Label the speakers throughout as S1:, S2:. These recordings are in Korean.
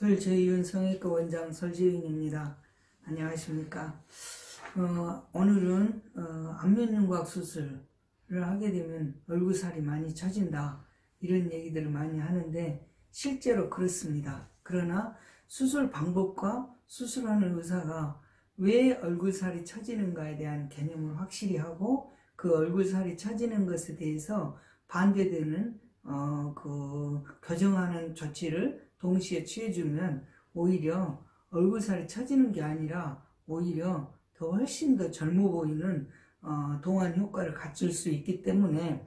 S1: 설재윤 성형외과 원장 설재윤입니다. 안녕하십니까. 오늘은 안면윤곽 수술을 하게 되면 얼굴살이 많이 처진다, 이런 얘기들을 많이 하는데 실제로 그렇습니다. 그러나 수술 방법과 수술하는 의사가 왜 얼굴살이 처지는가에 대한 개념을 확실히 하고, 그 얼굴살이 처지는 것에 대해서 반대되는 교정하는 조치를 동시에 취해주면 오히려 얼굴살이 처지는 게 아니라 오히려 더 훨씬 더 젊어 보이는 동안 효과를 갖출 수 있기 때문에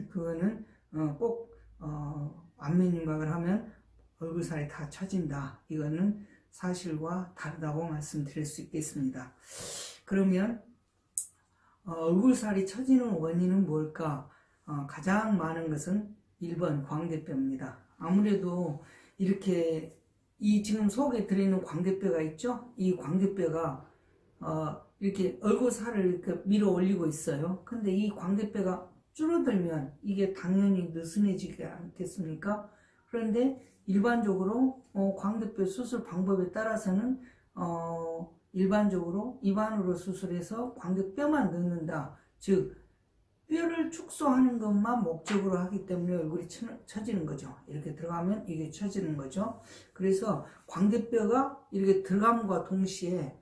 S1: 그거는 꼭 안면윤곽을 하면 얼굴살이 다 처진다, 이거는 사실과 다르다고 말씀드릴 수 있겠습니다. 그러면 얼굴살이 처지는 원인은 뭘까? 가장 많은 것은 1번 광대뼈입니다. 아무래도 이렇게 지금 속에 들어있는 광대뼈가 있죠? 이 광대뼈가 이렇게 얼굴살을 이렇게 밀어 올리고 있어요. 근데 이 광대뼈가 줄어들면 이게 당연히 느슨해지지 않겠습니까? 그런데 일반적으로 광대뼈 수술 방법에 따라서는 일반적으로 입안으로 수술해서 광대뼈만 넣는다. 즉 뼈를 축소하는 것만 목적으로 하기 때문에 얼굴이 처지는 거죠. 이렇게 들어가면 이게 처지는 거죠. 그래서 광대뼈가 이렇게 들어감과 동시에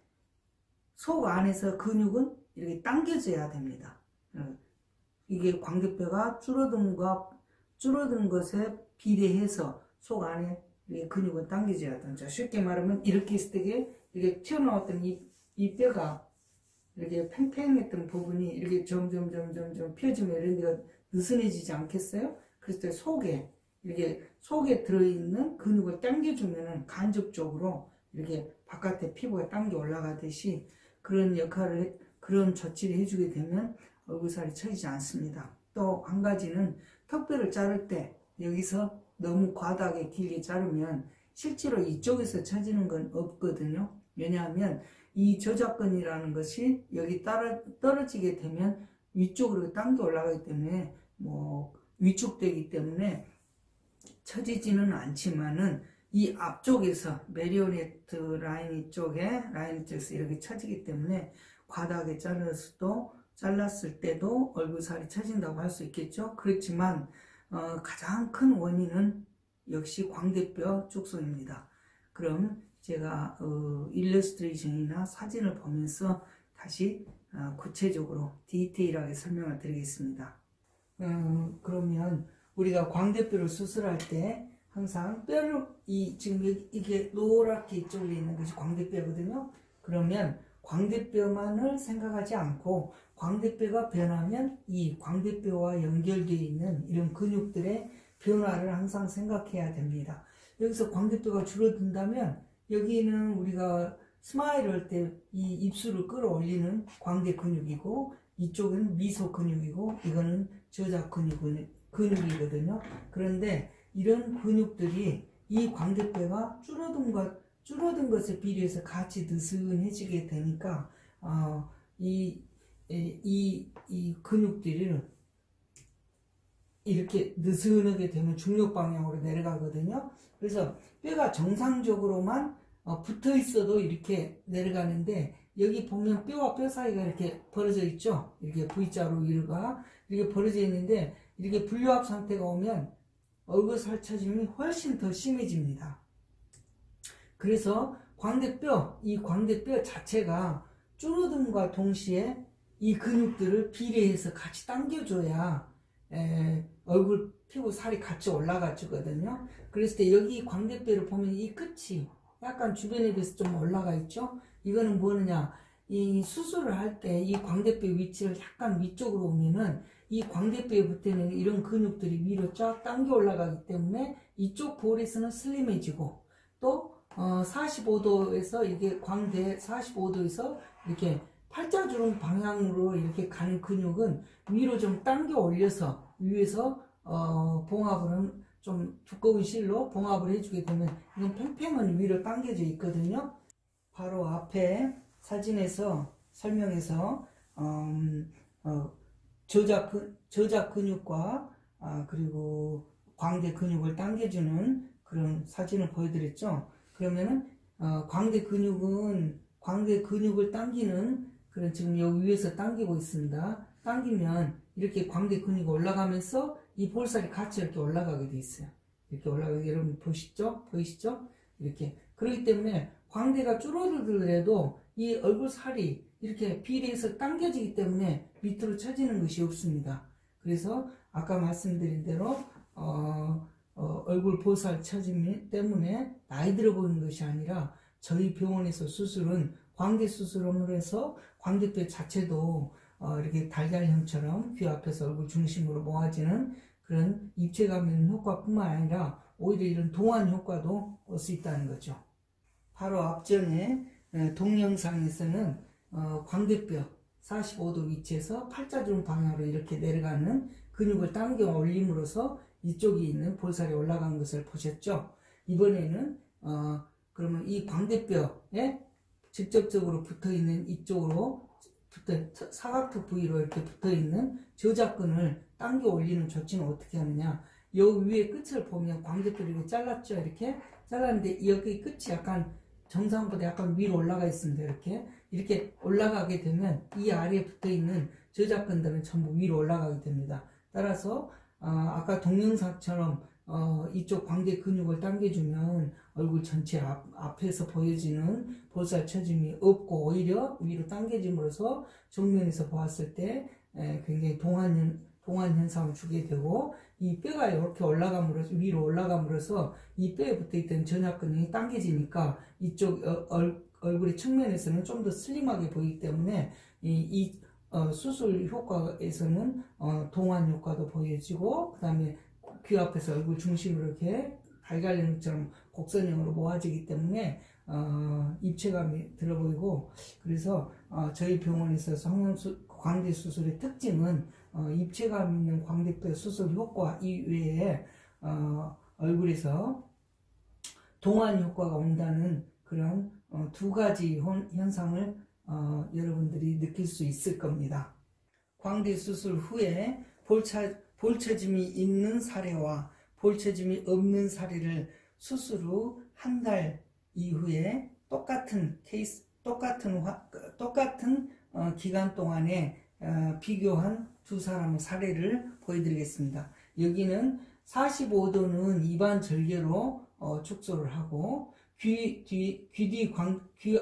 S1: 속 안에서 근육은 이렇게 당겨져야 됩니다. 이게 광대뼈가 줄어든 것에 비례해서 속 안에 근육은 당겨져야 된다. 쉽게 말하면 이렇게 있을 때 이렇게 튀어나왔던 이 뼈가 이렇게 팽팽했던 부분이 이렇게 점점 펴지면 이런 데가 느슨해지지 않겠어요? 그래서 속에 들어있는 근육을 당겨주면은 간접적으로 이렇게 바깥에 피부가 당겨 올라가듯이 그런 역할을, 그런 조치를 해주게 되면 얼굴살이 처지지 않습니다. 또 한 가지는 턱뼈를 자를 때 여기서 너무 과다하게 길게 자르면 실제로 이쪽에서 처지는 건 없거든요. 왜냐하면 이 저작근이라는 것이 여기 떨어지게 되면 위쪽으로 당겨 올라가기 때문에 위축되기 때문에 처지지는 않지만은 이 앞쪽에서 메리오네트 라인 쪽에서 이렇게 처지기 때문에 과다하게 잘랐을 때도 얼굴살이 처진다고 할 수 있겠죠. 그렇지만 가장 큰 원인은 역시 광대뼈 축소입니다. 그럼 제가 일러스트레이션이나 사진을 보면서 다시 구체적으로 디테일하게 설명을 드리겠습니다. 그러면 우리가 광대뼈를 수술할 때 항상 뼈를 지금 이게 노랗게 이쪽에 있는 것이 광대뼈거든요. 그러면 광대뼈만을 생각하지 않고 광대뼈가 변하면 이 광대뼈와 연결되어 있는 이런 근육들의 변화를 항상 생각해야 됩니다. 여기서 광대뼈가 줄어든다면 여기는 우리가 스마일 할 때 이 입술을 끌어올리는 광대 근육이고, 이쪽은 미소 근육이고, 이거는 저작 근육이거든요. 그런데 이런 근육들이 이 광대뼈가 줄어든 것에 비례해서 같이 느슨해지게 되니까 이 근육들이 이렇게 느슨하게 되면 중력 방향으로 내려가거든요. 그래서 뼈가 정상적으로만 붙어 있어도 이렇게 내려가는데, 여기 보면 뼈와 뼈 사이가 이렇게 벌어져 있죠. 이렇게 V자로 이렇게 벌어져 있는데, 이렇게 불료합 상태가 오면 얼굴살 처짐이 훨씬 더 심해집니다. 그래서 이 광대뼈 자체가 줄어듦과 동시에 이 근육들을 비례해서 같이 당겨줘야 얼굴 피부 살이 같이 올라가주거든요. 그랬을 때 여기 광대뼈를 보면 이 끝이 약간 주변에 비해서 좀 올라가 있죠. 이거는 뭐느냐, 이 수술을 할 때 이 광대뼈 위치를 약간 위쪽으로 오면은 이 광대뼈에 붙어있는 이런 근육들이 위로 쫙 당겨 올라가기 때문에 이쪽 볼에서는 슬림해지고, 또 45도에서 이게 광대 45도에서 이렇게 팔자주름 방향으로 이렇게 가는 근육은 위로 좀 당겨 올려서 위에서 봉합을 좀 두꺼운 실로 봉합을 해주게 되면 이건 팽팽은 위로 당겨져 있거든요. 바로 앞에 사진에서 설명해서 저작 근육과 그리고 광대 근육을 당겨주는 그런 사진을 보여드렸죠. 그러면은 광대 근육을 당기는 그런 지금 여기 위에서 당기고 있습니다. 당기면 이렇게 광대 근육이 올라가면서 이 볼살이 같이 이렇게 올라가게 돼 있어요. 이렇게 올라가게 여러분 보이시죠? 이렇게 그렇기 때문에 광대가 줄어들더라도 이 얼굴 살이 이렇게 비례해서 당겨지기 때문에 밑으로 처지는 것이 없습니다. 그래서 아까 말씀드린 대로 얼굴 볼살 처짐 때문에 나이 들어 보이는 것이 아니라 저희 병원에서 수술은 광대 수술을 해서 광대뼈 자체도 이렇게 달걀형처럼 귀 앞에서 얼굴 중심으로 모아지는 그런 입체감 있는 효과뿐만 아니라 오히려 이런 동안 효과도 올 수 있다는 거죠. 바로 앞전에 동영상에서는 광대뼈 45도 위치에서 팔자주름 방향으로 이렇게 내려가는 근육을 당겨 올림으로써 이쪽에 있는 볼살이 올라간 것을 보셨죠? 이번에는 그러면 이 광대뼈에 직접적으로 붙어있는 이쪽으로 사각턱 부위로 이렇게 붙어있는 저작근을 당겨 올리는 조치는 어떻게 하느냐? 여기 위에 끝을 보면 광대뼈를 잘랐죠? 이렇게 잘랐는데 여기 끝이 약간 정상보다 약간 위로 올라가 있습니다. 이렇게 올라가게 되면 이 아래에 붙어있는 저작근들은 전부 위로 올라가게 됩니다. 따라서 아까 동영상처럼 이쪽 광대 근육을 당겨주면 얼굴 전체 앞에서 보여지는 볼살 처짐이 없고 오히려 위로 당겨짐으로써 정면에서 보았을 때 굉장히 동안 현상을 주게 되고 이 뼈가 이렇게 올라감으로써 위로 올라감으로써 이 뼈에 붙어있던 전약근이 당겨지니까 이쪽 얼굴의 측면에서는 좀 더 슬림하게 보이기 때문에 수술 효과에서는 동안 효과도 보여지고 그 다음에 귀 앞에서 얼굴 중심으로 이렇게 달걀형처럼 곡선형으로 모아지기 때문에 입체감이 들어 보이고 그래서 저희 병원에서 광대 수술의 특징은 입체감 있는 광대뼈 수술 효과 이외에 얼굴에서 동안 효과가 온다는 그런 두 가지 현상을 여러분들이 느낄 수 있을 겁니다. 광대 수술 후에 볼처짐이 있는 사례와 볼처짐이 없는 사례를 수술 후 한 달 이후에 똑같은 기간 동안에 비교한 두 사람의 사례를 보여드리겠습니다. 여기는 45도는 입안 절개로 축소를 하고 귀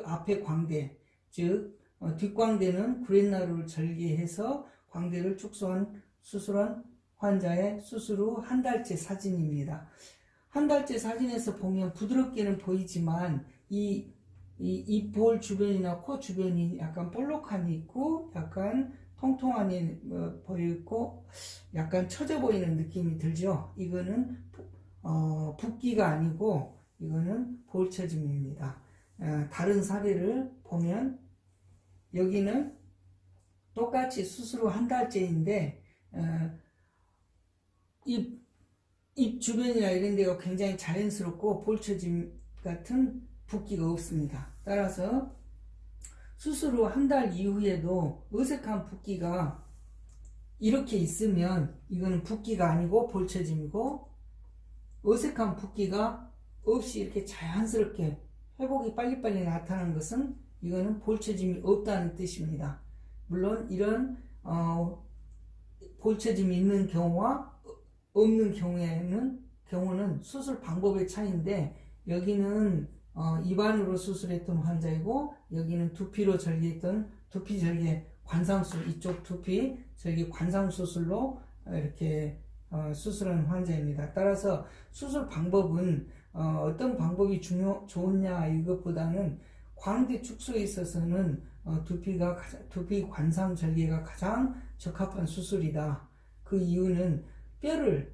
S1: 앞에 광대, 즉 뒷광대는 구렛나루를 절개해서 광대를 수술한 환자의 수술 후 한 달째 사진입니다. 한 달째 사진에서 보면 부드럽게는 보이지만 이 입볼 주변이나 코 주변이 약간 볼록함이 있고 약간 통통함이 보이고 약간 처져 보이는 느낌이 들죠. 이거는 붓기가 아니고 이거는 볼처짐입니다. 다른 사례를 보면 여기는 똑같이 수술 후 한 달째인데 입 주변이나 이런 데가 굉장히 자연스럽고 볼처짐 같은 붓기가 없습니다. 따라서 수술 후 한 달 이후에도 어색한 붓기가 이렇게 있으면 이거는 붓기가 아니고 볼처짐이고 어색한 붓기가 없이 이렇게 자연스럽게 회복이 빨리빨리 나타나는 것은 이거는 볼처짐이 없다는 뜻입니다. 물론 이런 볼처짐이 있는 경우와 없는 경우는 수술 방법의 차이인데 여기는 입안으로 수술했던 환자이고 여기는 두피로 절개했던 두피 절개 관상수술 이쪽 두피 절개 관상수술로 이렇게 수술한 환자입니다. 따라서 수술 방법은 어떤 방법이 좋으냐 이것보다는 광대 축소에 있어서는 두피 관상 절개가 가장 적합한 수술이다. 그 이유는 뼈를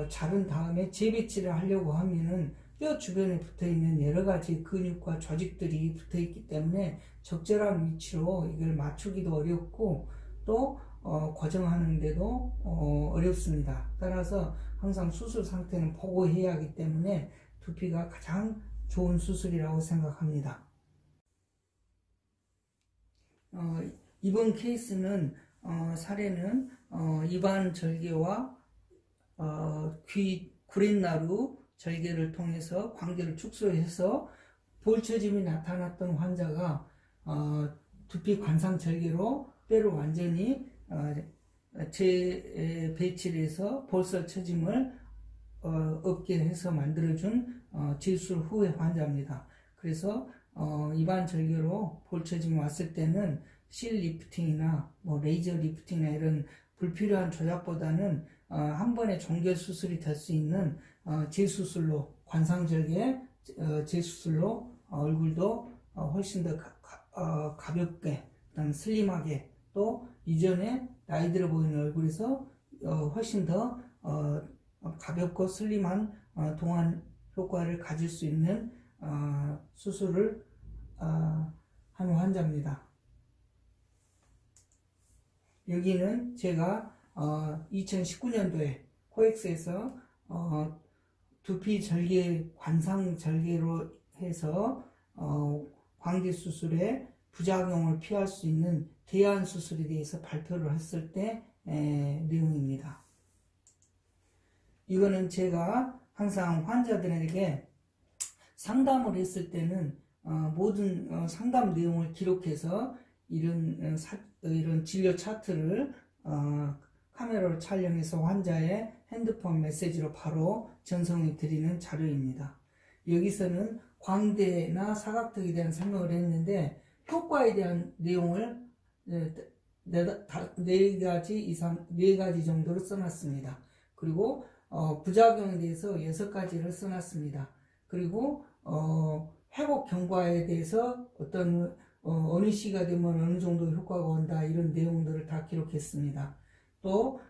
S1: 자른 다음에 재배치를 하려고 하면은 뼈 주변에 붙어있는 여러가지 근육과 조직들이 붙어있기 때문에 적절한 위치로 이걸 맞추기도 어렵고 또 고정하는데도 어렵습니다. 따라서 항상 수술 상태는 보고 해야 하기 때문에 두피가 가장 좋은 수술이라고 생각합니다. 이번 케이스는 사례는 입안 절개와 귀 구렛나루 절개를 통해서 광대를 축소해서 볼처짐이 나타났던 환자가 두피 관상 절개로 뼈를 완전히 재배치를 해서 볼살 처짐을 없게 해서 만들어준 재수술 후의 환자입니다. 그래서 입안 절개로 볼처짐이 왔을 때는 실 리프팅이나 뭐 레이저 리프팅이나 이런 불필요한 조작보다는 한 번에 종결 수술이 될 수 있는 재수술로 관상절개 재수술로 얼굴도 훨씬 더 가볍게, 그다음 슬림하게, 또 이전에 나이 들어 보이는 얼굴에서 훨씬 더 가볍고 슬림한 동안 효과를 가질 수 있는 수술을 한 환자입니다. 여기는 제가 2019년도에 코엑스에서 두피 절개, 관상 절개로 해서 광대 수술에 부작용을 피할 수 있는 대안 수술에 대해서 발표를 했을 때 내용입니다. 이거는 제가 항상 환자들에게 상담을 했을 때는 모든 상담 내용을 기록해서 이런 진료 차트를 카메라로 촬영해서 환자의 핸드폰 메시지로 바로 전송해 드리는 자료입니다. 여기서는 광대나 사각턱에 대한 설명을 했는데 효과에 대한 내용을 4가지 정도로 써놨습니다. 그리고 부작용에 대해서 6가지를 써놨습니다. 그리고 회복 경과에 대해서 어느 시기가 되면 어느 정도 효과가 온다, 이런 내용들을 다 기록했습니다. 또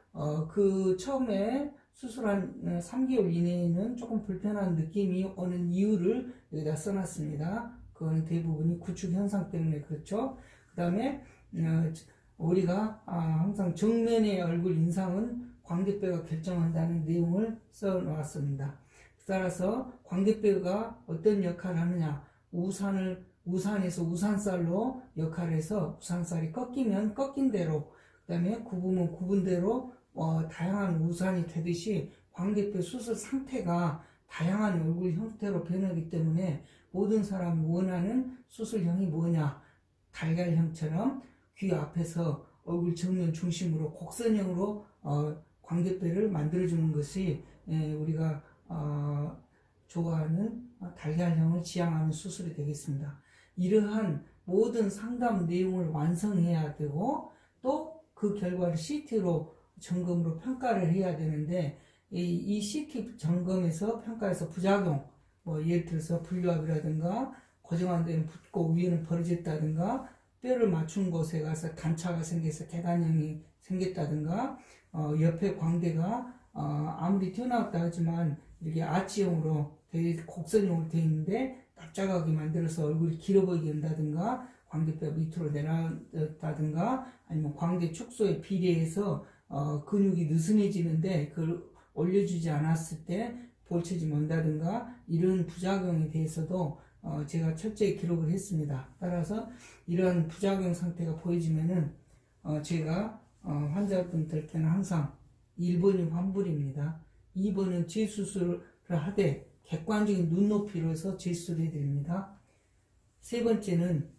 S1: 처음에 수술한 3개월 이내에는 조금 불편한 느낌이 오는 이유를 여기다 써놨습니다. 그거는 대부분이 구축 현상 때문에 그렇죠. 그 다음에 우리가 항상 정면의 얼굴 인상은 광대뼈가 결정한다는 내용을 써놓았습니다. 따라서 광대뼈가 어떤 역할을 하느냐, 우산에서 우산살로 역할을 해서 우산살이 꺾이면 꺾인 대로, 그 다음에 굽으면 굽은 대로 다양한 우산이 되듯이 광대뼈 수술 상태가 다양한 얼굴 형태로 변하기 때문에 모든 사람이 원하는 수술형이 뭐냐, 달걀형처럼 귀 앞에서 얼굴 정면 중심으로 곡선형으로 광대뼈를 만들어주는 것이 우리가 좋아하는 달걀형을 지향하는 수술이 되겠습니다. 이러한 모든 상담 내용을 완성해야 되고 또 그 결과를 CT로 점검으로 평가를 해야 되는데 이 CT 점검에서 평가해서 부작용, 뭐 예를 들어서 분류압이라든가 고정한 데는 붓고 위에는 벌어졌다든가 뼈를 맞춘 곳에 가서 단차가 생겨서 계단형이 생겼다든가 옆에 광대가 아무리 튀어나왔다 하지만 이렇게 아치형으로 곡선형으로 되어 있는데 납작하게 만들어서 얼굴이 길어 보이게 한다든가 광대뼈 밑으로 내려왔다든가 아니면 광대 축소에 비례해서 근육이 느슨해지는데 그걸 올려주지 않았을 때 볼처짐이 온다든가 이런 부작용에 대해서도 제가 철저히 기록을 했습니다. 따라서 이런 부작용 상태가 보여지면은 제가 환자분들께는 항상 1번이 환불입니다. 2번은 재수술을 하되 객관적인 눈높이로 해서 재수술을 해드립니다. 세 번째는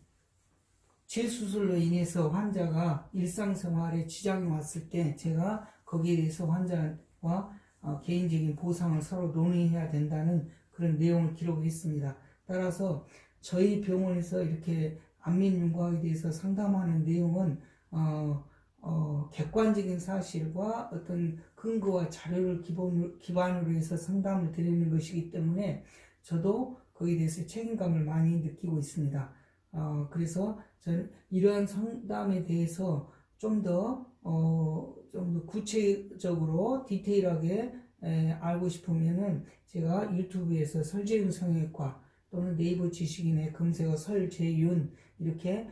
S1: 재수술로 인해서 환자가 일상생활에 지장이 왔을 때 제가 거기에 대해서 환자와 개인적인 보상을 서로 논의해야 된다는 그런 내용을 기록했습니다. 따라서 저희 병원에서 이렇게 안면윤곽에 대해서 상담하는 내용은 객관적인 사실과 어떤 근거와 자료를 기반으로 해서 상담을 드리는 것이기 때문에 저도 거기에 대해서 책임감을 많이 느끼고 있습니다. 그래서 저는 이러한 상담에 대해서 좀 더 구체적으로 디테일하게 알고 싶으면은 제가 유튜브에서 설재윤 성형외과 또는 네이버 지식인의 검색어 설재윤 이렇게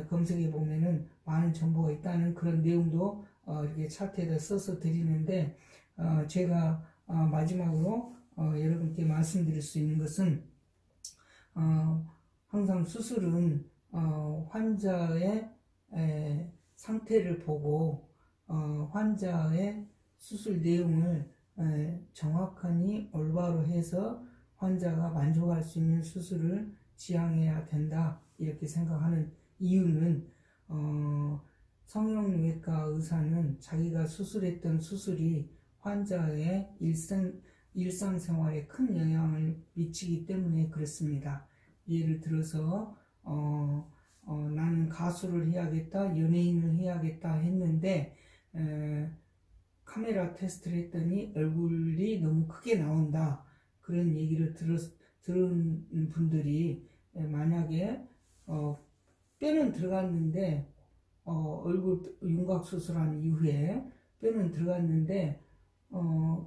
S1: 검색해 보면은 많은 정보가 있다는 그런 내용도 이렇게 차트에다 써서 드리는데 제가 마지막으로 여러분께 말씀드릴 수 있는 것은 항상 수술은 환자의 상태를 보고 환자의 수술 내용을 정확하니 올바로 해서 환자가 만족할 수 있는 수술을 지향해야 된다 이렇게 생각하는 이유는 성형외과 의사는 자기가 수술했던 수술이 환자의 일상생활에 큰 영향을 미치기 때문에 그렇습니다. 예를 들어서 나는 가수를 해야겠다, 연예인을 해야겠다 했는데 카메라 테스트를 했더니 얼굴이 너무 크게 나온다. 그런 얘기를 들은 분들이 만약에 뼈는 들어갔는데 얼굴 윤곽 수술한 이후에 뼈는 들어갔는데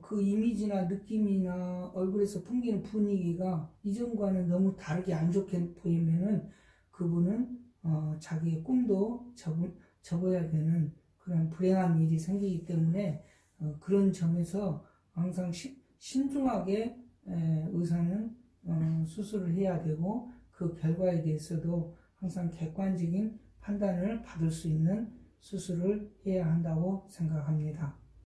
S1: 그 이미지나 느낌이나 얼굴에서 풍기는 분위기가 이전과는 너무 다르게 안 좋게 보이면은 그분은 자기의 꿈도 접어야 되는 그런 불행한 일이 생기기 때문에 그런 점에서 항상 신중하게 의사는 수술을 해야 되고 그 결과에 대해서도 항상 객관적인 판단을 받을 수 있는 수술을 해야 한다고 생각합니다.